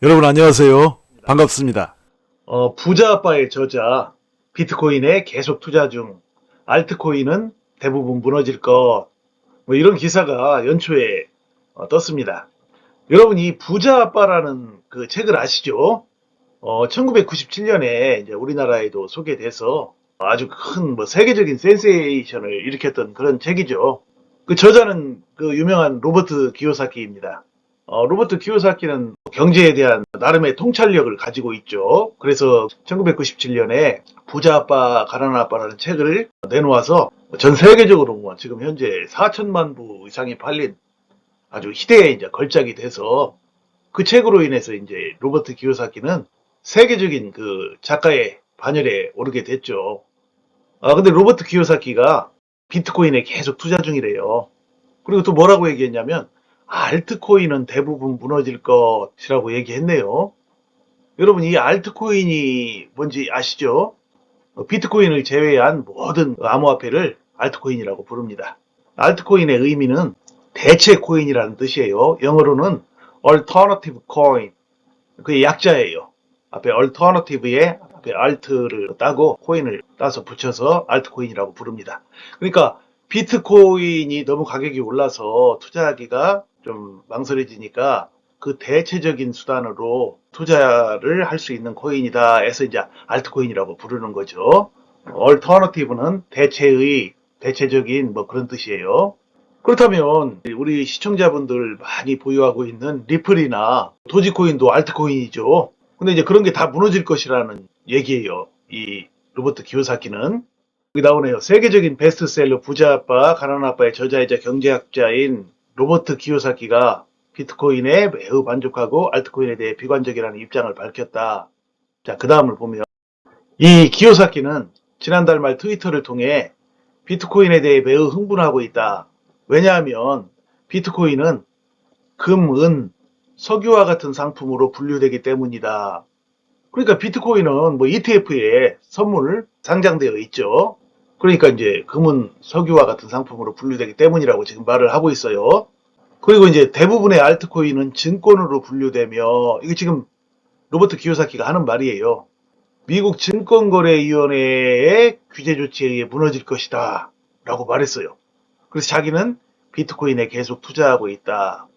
여러분 안녕하세요. 반갑습니다. 부자 아빠의 저자, 비트코인에 계속 투자 중, 알트코인은 대부분 무너질 것, 뭐 이런 기사가 연초에 떴습니다. 여러분 이 부자 아빠라는 그 책을 아시죠? 1997년에 이제 우리나라에도 소개돼서 아주 큰 뭐 세계적인 센세이션을 일으켰던 그런 책이죠. 그 저자는 그 유명한 로버트 기요사키입니다. 로버트 키요사키는 경제에 대한 나름의 통찰력을 가지고 있죠. 그래서 1997년에 부자 아빠, 가난한 아빠라는 책을 내놓아서 전 세계적으로 뭐 지금 현재 4천만 부 이상이 팔린 아주 희대의 이제 걸작이 돼서 그 책으로 인해서 이제 로버트 키요사키는 세계적인 그 작가의 반열에 오르게 됐죠. 근데 로버트 키요사키가 비트코인에 계속 투자 중이래요. 그리고 또 뭐라고 얘기했냐면 알트코인은 대부분 무너질 것이라고 얘기했네요. 여러분 이 알트코인이 뭔지 아시죠? 비트코인을 제외한 모든 암호화폐를 알트코인이라고 부릅니다. 알트코인의 의미는 대체 코인이라는 뜻이에요. 영어로는 alternative coin. 그게 약자예요. 앞에 alternative에 앞에 alt를 따고 코인을 따서 붙여서 알트코인이라고 부릅니다. 그러니까 비트코인이 너무 가격이 올라서 투자하기가 좀 망설여지니까 그 대체적인 수단으로 투자를 할 수 있는 코인이다 해서 이제 알트코인이라고 부르는 거죠. alternative는 대체적인 뭐 그런 뜻이에요. 그렇다면 우리 시청자분들 많이 보유하고 있는 리플이나 도지코인도 알트코인이죠. 근데 이제 그런 게 다 무너질 것이라는 얘기예요. 이 로버트 기요사키는. 여기 나오네요. 세계적인 베스트셀러 부자 아빠, 가난한 아빠의 저자이자 경제학자인 로버트 기요사키가 비트코인에 매우 만족하고 알트코인에 대해 비관적이라는 입장을 밝혔다. 자, 그 다음을 보면 이 기요사키는 지난달 말 트위터를 통해 비트코인에 대해 매우 흥분하고 있다. 왜냐하면 비트코인은 금, 은, 석유와 같은 상품으로 분류되기 때문이다. 그러니까 비트코인은 뭐 ETF에 선물 상장되어 있죠. 그러니까 이제 금은 석유와 같은 상품으로 분류되기 때문이라고 지금 말을 하고 있어요. 그리고 이제 대부분의 알트코인은 증권으로 분류되며 이게 지금 로버트 기요사키가 하는 말이에요. 미국 증권거래위원회의 규제 조치에 의해 무너질 것이다 라고 말했어요. 그래서 자기는 비트코인에 계속 투자하고 있다.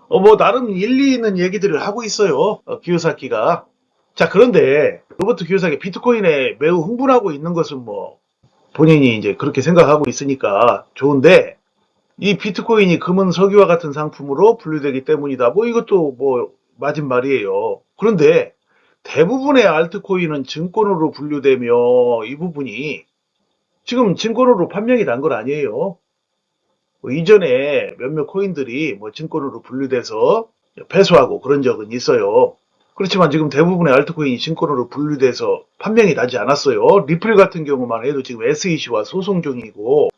뭐 나름 일리 있는 얘기들을 하고 있어요. 기요사키가. 자, 그런데 로버트 기요사키 비트코인에 매우 흥분하고 있는 것은 뭐 본인이 이제 그렇게 생각하고 있으니까 좋은데 이 비트코인이 금은 석유와 같은 상품으로 분류되기 때문이다. 뭐 이것도 뭐 맞은 말이에요. 그런데 대부분의 알트코인은 증권으로 분류되며 이 부분이 지금 증권으로 판명이 난 건 아니에요. 뭐 이전에 몇몇 코인들이 뭐 증권으로 분류돼서 패소하고 그런 적은 있어요. 그렇지만 지금 대부분의 알트코인이 증권으로 분류돼서 판명이 나지 않았어요. 리플 같은 경우만 해도 지금 SEC와 소송 중이고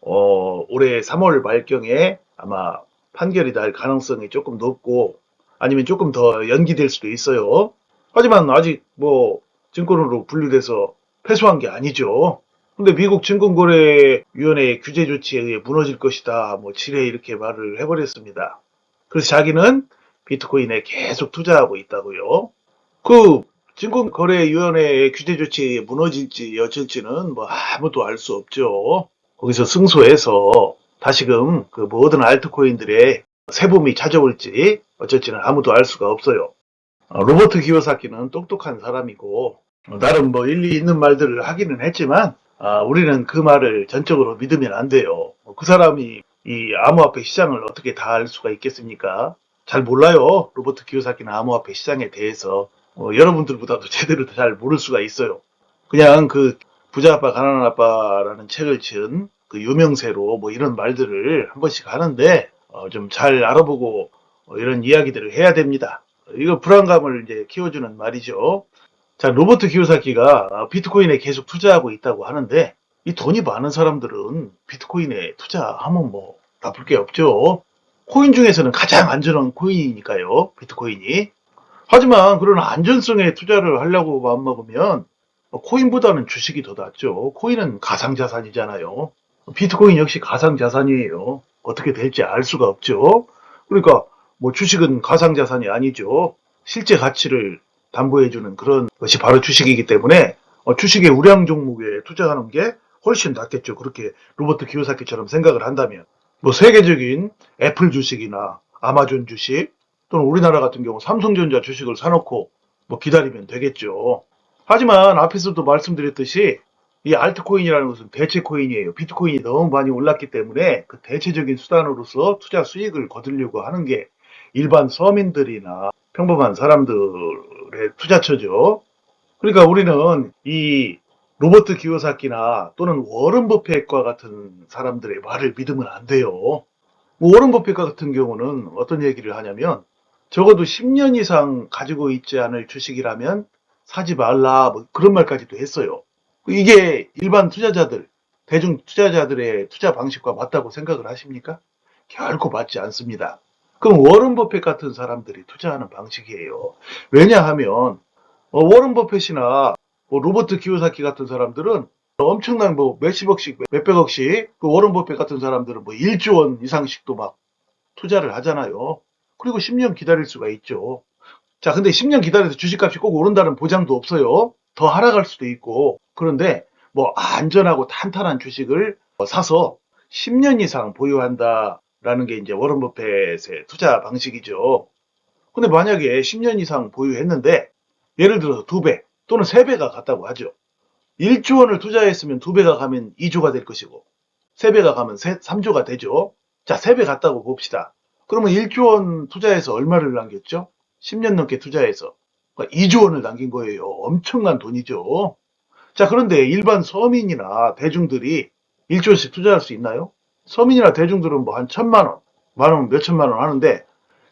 올해 3월 말경에 아마 판결이 날 가능성이 조금 높고 아니면 조금 더 연기될 수도 있어요. 하지만 아직 뭐 증권으로 분류돼서 패소한 게 아니죠. 근데 미국 증권거래위원회의 규제 조치에 의해 무너질 것이다. 뭐 지레 이렇게 말을 해버렸습니다. 그래서 자기는 비트코인에 계속 투자하고 있다고요. 그 증권거래위원회의 규제 조치에 의해 무너질지 어쩔지는 뭐 아무도 알 수 없죠. 거기서 승소해서 다시금 그 모든 알트코인들의 세봄이 찾아올지 어쩔지는 아무도 알 수가 없어요. 로버트 기요사키는 똑똑한 사람이고 나름 뭐 일리 있는 말들을 하기는 했지만 우리는 그 말을 전적으로 믿으면 안 돼요. 그 사람이 이 암호화폐 시장을 어떻게 다 알 수가 있겠습니까? 잘 몰라요. 로버트 기요사키는 암호화폐 시장에 대해서 여러분들보다도 제대로 잘 모를 수가 있어요. 그냥 그 부자 아빠 가난한 아빠라는 책을 지은 그 유명세로 뭐 이런 말들을 한 번씩 하는데 좀 잘 알아보고 이런 이야기들을 해야 됩니다. 이거 불안감을 이제 키워주는 말이죠. 자, 로버트 기요사키가 비트코인에 계속 투자하고 있다고 하는데 이 돈이 많은 사람들은 비트코인에 투자하면 뭐 나쁠 게 없죠. 코인 중에서는 가장 안전한 코인이니까요. 비트코인이. 하지만 그런 안전성에 투자를 하려고 마음먹으면 코인보다는 주식이 더 낫죠. 코인은 가상자산이잖아요. 비트코인 역시 가상자산이에요. 어떻게 될지 알 수가 없죠. 그러니까 뭐 주식은 가상자산이 아니죠. 실제 가치를 담보해주는 그런 것이 바로 주식이기 때문에 주식의 우량 종목에 투자하는 게 훨씬 낫겠죠. 그렇게 로버트 기요사키처럼 생각을 한다면. 뭐 세계적인 애플 주식이나 아마존 주식 또는 우리나라 같은 경우 삼성전자 주식을 사놓고 뭐 기다리면 되겠죠. 하지만 앞에서도 말씀드렸듯이 이 알트코인이라는 것은 대체 코인이에요. 비트코인이 너무 많이 올랐기 때문에 그 대체적인 수단으로서 투자 수익을 거두려고 하는 게 일반 서민들이나 평범한 사람들의 투자처죠. 그러니까 우리는 이 로버트 기요사키나 또는 워런 버핏과 같은 사람들의 말을 믿으면 안 돼요. 뭐 워런 버핏 같은 경우는 어떤 얘기를 하냐면 적어도 10년 이상 가지고 있지 않을 주식이라면 사지 말라 뭐 그런 말까지도 했어요. 이게 일반 투자자들, 대중 투자자들의 투자 방식과 맞다고 생각을 하십니까? 결코 맞지 않습니다. 그럼 워런 버핏 같은 사람들이 투자하는 방식이에요. 왜냐하면 워런 버핏이나 뭐 로버트 기요사키 같은 사람들은 엄청난 뭐 몇십억씩, 몇백억씩, 그 워런 버핏 같은 사람들은 뭐 1조 원 이상씩도 막 투자를 하잖아요. 그리고 10년 기다릴 수가 있죠. 자, 근데 10년 기다려서 주식값이 꼭 오른다는 보장도 없어요. 더 하락할 수도 있고. 그런데 뭐 안전하고 탄탄한 주식을 사서 10년 이상 보유한다라는 게 이제 워런 버핏의 투자 방식이죠. 근데 만약에 10년 이상 보유했는데 예를 들어서 2배 또는 3배가 갔다고 하죠. 1조 원을 투자했으면 2배가 가면 2조가 될 것이고 3배가 가면 3조가 되죠. 자, 3배 갔다고 봅시다. 그러면 1조 원 투자해서 얼마를 남겼죠? 10년 넘게 투자해서. 그러니까 2조 원을 남긴 거예요. 엄청난 돈이죠. 자, 그런데 일반 서민이나 대중들이 1조 원씩 투자할 수 있나요? 서민이나 대중들은 뭐 한 1,000만 원, 만 원, 몇천만 원 하는데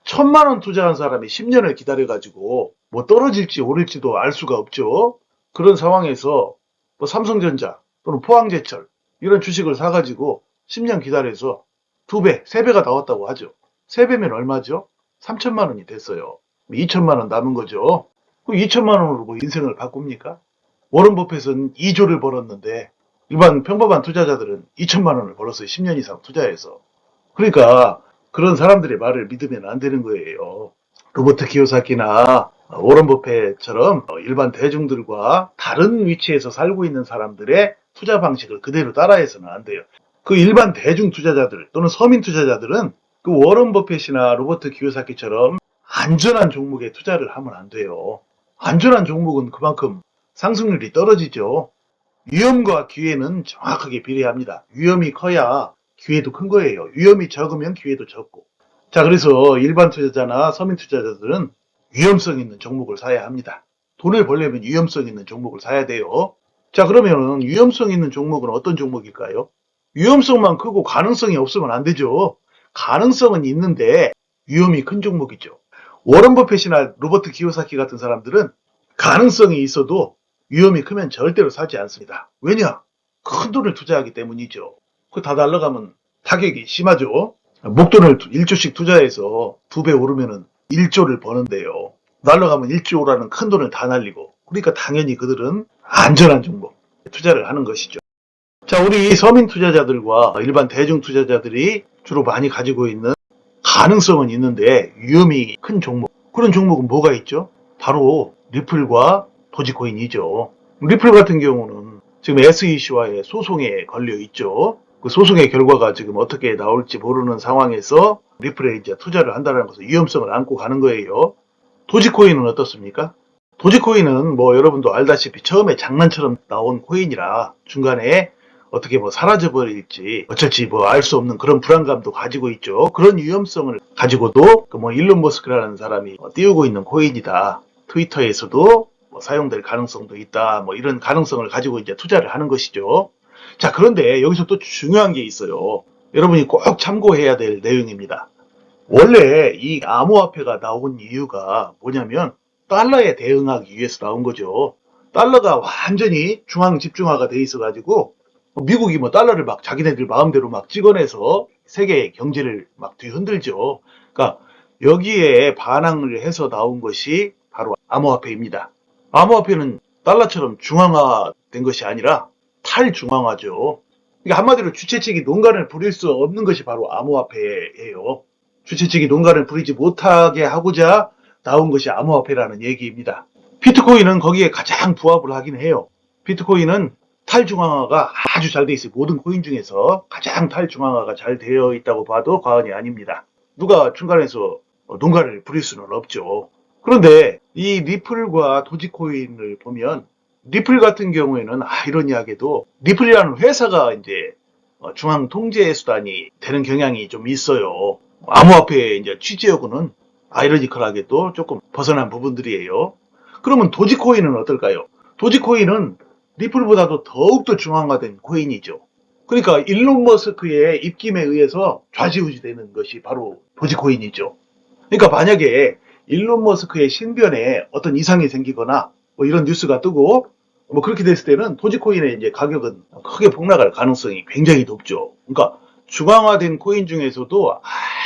1,000만 원 투자한 사람이 10년을 기다려가지고 뭐 떨어질지 오를지도 알 수가 없죠. 그런 상황에서 뭐 삼성전자 또는 포항제철 이런 주식을 사가지고 10년 기다려서 2배, 3배가 나왔다고 하죠. 3배면 얼마죠? 3천만 원이 됐어요. 2천만 원 남은 거죠. 그 2천만 원으로 뭐 인생을 바꿉니까? 워런 버핏은 2조를 벌었는데 일반 평범한 투자자들은 2천만 원을 벌었어요. 10년 이상 투자해서. 그러니까 그런 사람들의 말을 믿으면 안 되는 거예요. 로버트 기요사키나 워런 버핏처럼 일반 대중들과 다른 위치에서 살고 있는 사람들의 투자 방식을 그대로 따라해서는 안 돼요. 그 일반 대중 투자자들 또는 서민 투자자들은 그 워런 버핏이나 로버트 기요사키처럼 안전한 종목에 투자를 하면 안 돼요. 안전한 종목은 그만큼 상승률이 떨어지죠. 위험과 기회는 정확하게 비례합니다. 위험이 커야 기회도 큰 거예요. 위험이 적으면 기회도 적고. 자, 그래서 일반 투자자나 서민 투자자들은 위험성 있는 종목을 사야 합니다. 돈을 벌려면 위험성 있는 종목을 사야 돼요. 자, 그러면 위험성 있는 종목은 어떤 종목일까요? 위험성만 크고 가능성이 없으면 안 되죠. 가능성은 있는데 위험이 큰 종목이죠. 워런 버핏이나 로버트 기요사키 같은 사람들은 가능성이 있어도 위험이 크면 절대로 사지 않습니다. 왜냐? 큰 돈을 투자하기 때문이죠. 그 다 날라가면 타격이 심하죠. 목돈을 1조씩 투자해서 2배 오르면은 1조를 버는데요. 날라가면 1조라는 큰 돈을 다 날리고. 그러니까 당연히 그들은 안전한 종목 투자를 하는 것이죠. 자, 우리 서민 투자자들과 일반 대중 투자자들이 주로 많이 가지고 있는 가능성은 있는데 위험이 큰 종목. 그런 종목은 뭐가 있죠? 바로 리플과 도지코인이죠. 리플 같은 경우는 지금 SEC와의 소송에 걸려 있죠. 그 소송의 결과가 지금 어떻게 나올지 모르는 상황에서 리플에 이제 투자를 한다는 것은 위험성을 안고 가는 거예요. 도지코인은 어떻습니까? 도지코인은 뭐 여러분도 알다시피 처음에 장난처럼 나온 코인이라 중간에 어떻게 뭐 사라져버릴지 어쩔지 뭐 알 수 없는 그런 불안감도 가지고 있죠. 그런 위험성을 가지고도 그 뭐 일론 머스크라는 사람이 띄우고 있는 코인이다. 트위터에서도 뭐 사용될 가능성도 있다. 뭐 이런 가능성을 가지고 이제 투자를 하는 것이죠. 자, 그런데 여기서 또 중요한 게 있어요. 여러분이 꼭 참고해야 될 내용입니다. 원래 이 암호화폐가 나온 이유가 뭐냐면 달러에 대응하기 위해서 나온 거죠. 달러가 완전히 중앙 집중화가 돼 있어가지고 미국이 뭐 달러를 막 자기네들 마음대로 막 찍어내서 세계 경제를 막 뒤흔들죠. 그러니까 여기에 반항을 해서 나온 것이 바로 암호화폐입니다. 암호화폐는 달러처럼 중앙화된 것이 아니라 탈중앙화죠. 그러니까 한마디로 주최 측이 농간을 부릴 수 없는 것이 바로 암호화폐예요. 주최 측이 농간을 부리지 못하게 하고자 나온 것이 암호화폐라는 얘기입니다. 비트코인은 거기에 가장 부합을 하긴 해요. 비트코인은 탈중앙화가 아주 잘 돼 있어요. 모든 코인 중에서 가장 탈중앙화가 잘 되어 있다고 봐도 과언이 아닙니다. 누가 중간에서 농가를 부릴 수는 없죠. 그런데 이 리플과 도지코인을 보면 리플 같은 경우에는 아이러니하게도 리플이라는 회사가 이제 중앙 통제 수단이 되는 경향이 좀 있어요. 암호화폐의 이제 취지하고는 아이러니컬하게도 조금 벗어난 부분들이에요. 그러면 도지코인은 어떨까요? 도지코인은 리플보다도 더욱더 중앙화된 코인이죠. 그러니까 일론 머스크의 입김에 의해서 좌지우지되는 것이 바로 도지코인이죠. 그러니까 만약에 일론 머스크의 신변에 어떤 이상이 생기거나 뭐 이런 뉴스가 뜨고 뭐 그렇게 됐을 때는 도지코인의 이제 가격은 크게 폭락할 가능성이 굉장히 높죠. 그러니까 중앙화된 코인 중에서도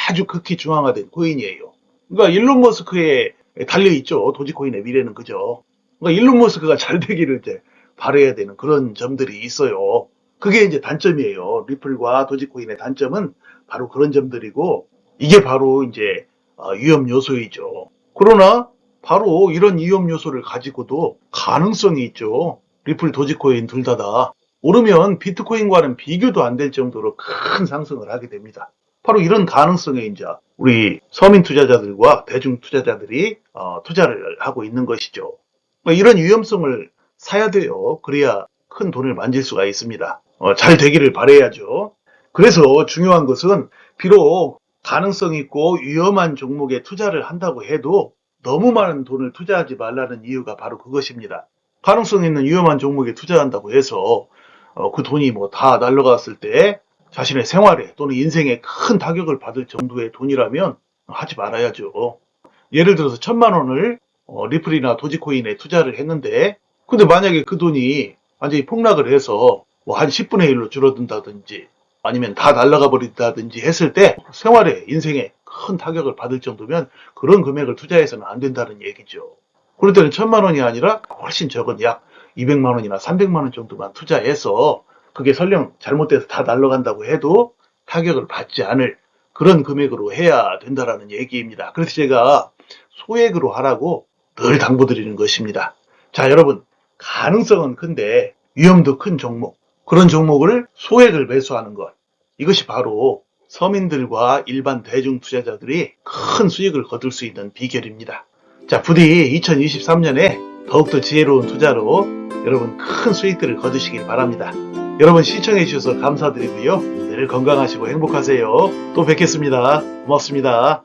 아주 극히 중앙화된 코인이에요. 그러니까 일론 머스크에 달려있죠. 도지코인의 미래는 그죠. 그러니까 일론 머스크가 잘 되기를 이제 바라야 되는 그런 점들이 있어요. 그게 이제 단점이에요. 리플과 도지코인의 단점은 바로 그런 점들이고 이게 바로 이제 위험 요소이죠. 그러나 바로 이런 위험 요소를 가지고도 가능성이 있죠. 리플, 도지코인 둘 다 오르면 비트코인과는 비교도 안 될 정도로 큰 상승을 하게 됩니다. 바로 이런 가능성에 이제 우리 서민 투자자들과 대중 투자자들이 투자를 하고 있는 것이죠. 이런 위험성을 사야 돼요. 그래야 큰 돈을 만질 수가 있습니다. 잘 되기를 바라야죠. 그래서 중요한 것은 비록 가능성 있고 위험한 종목에 투자를 한다고 해도 너무 많은 돈을 투자하지 말라는 이유가 바로 그것입니다. 가능성 있는 위험한 종목에 투자한다고 해서 그 돈이 뭐 다 날아갔을 때 자신의 생활에 또는 인생에 큰 타격을 받을 정도의 돈이라면 하지 말아야죠. 예를 들어서 1,000만 원을 리플이나 도지코인에 투자를 했는데 근데 만약에 그 돈이 완전히 폭락을 해서 뭐 한 10분의 1로 줄어든다든지 아니면 다 날아가 버린다든지 했을 때 생활에 인생에 큰 타격을 받을 정도면 그런 금액을 투자해서는 안 된다는 얘기죠. 그럴 때는 1,000만 원이 아니라 훨씬 적은 약 200만 원이나 300만 원 정도만 투자해서 그게 설령 잘못돼서 다 날아간다고 해도 타격을 받지 않을 그런 금액으로 해야 된다라는 얘기입니다. 그래서 제가 소액으로 하라고 늘 당부드리는 것입니다. 자, 여러분, 가능성은 큰데 위험도 큰 종목, 그런 종목을 소액을 매수하는 것, 이것이 바로 서민들과 일반 대중 투자자들이 큰 수익을 거둘 수 있는 비결입니다. 자, 부디 2023년에 더욱더 지혜로운 투자로 여러분 큰 수익들을 거두시길 바랍니다. 여러분 시청해 주셔서 감사드리고요. 늘 건강하시고 행복하세요. 또 뵙겠습니다. 고맙습니다.